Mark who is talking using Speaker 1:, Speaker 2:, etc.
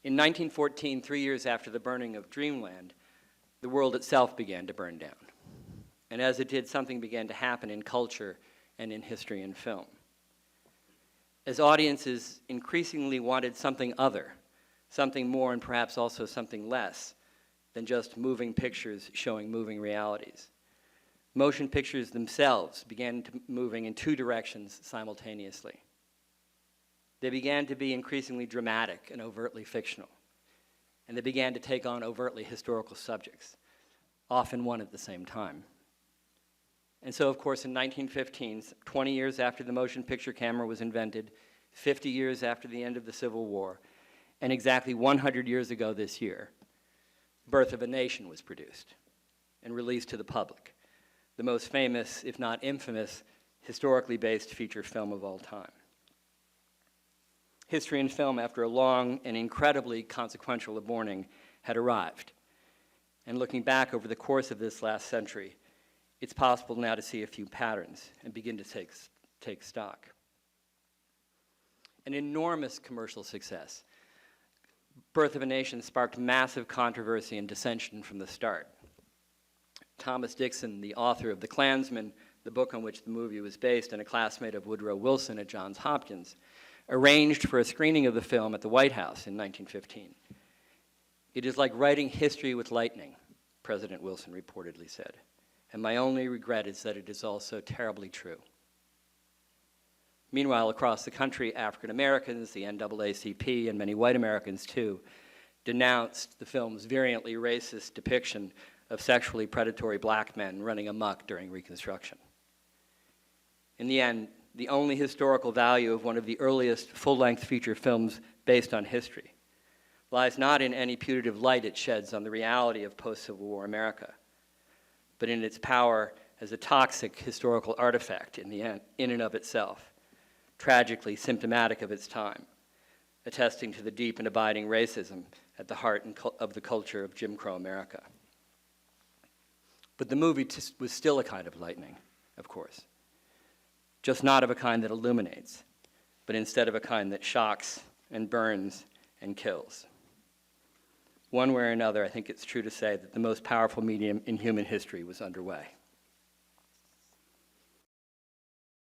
Speaker 1: In 1914, 3 years after the burning of Dreamland, the world itself began to burn down. And as it did, something began to happen in culture and in history and film. As audiences increasingly wanted something other, something more and perhaps also something less than just moving pictures showing moving realities, motion pictures themselves began moving in two directions simultaneously. They began to be increasingly dramatic and overtly fictional, and they began to take on overtly historical subjects, often one at the same time. And so, of course, in 1915, 20 years after the motion picture camera was invented, 50 years after the end of the Civil War, and exactly 100 years ago this year, Birth of a Nation was produced and released to the public, the most famous, if not infamous, historically based feature film of all time. History and film, after a long and incredibly consequential morning, had arrived. And looking back over the course of this last century, it's possible now to see a few patterns and begin to take stock. An enormous commercial success. Birth of a Nation sparked massive controversy and dissension from the start. Thomas Dixon, the author of The Klansman, the book on which the movie was based, and a classmate of Woodrow Wilson at Johns Hopkins, arranged for a screening of the film at the White House in 1915. "It is like writing history with lightning," President Wilson reportedly said. "And my only regret is that it is also terribly true." Meanwhile, across the country, African Americans, the NAACP, and many white Americans too, denounced the film's virulently racist depiction of sexually predatory black men running amok during Reconstruction. In the end, the only historical value of one of the earliest full-length feature films based on history lies not in any putative light it sheds on the reality of post-Civil War America, but in its power as a toxic historical artifact in and of itself, tragically symptomatic of its time, attesting to the deep and abiding racism at the heart of the culture of Jim Crow America. But the movie was still a kind of lightning, of course, just not of a kind that illuminates, but instead of a kind that shocks and burns and kills. One way or another, I think it's true to say that the most powerful medium in human history was underway.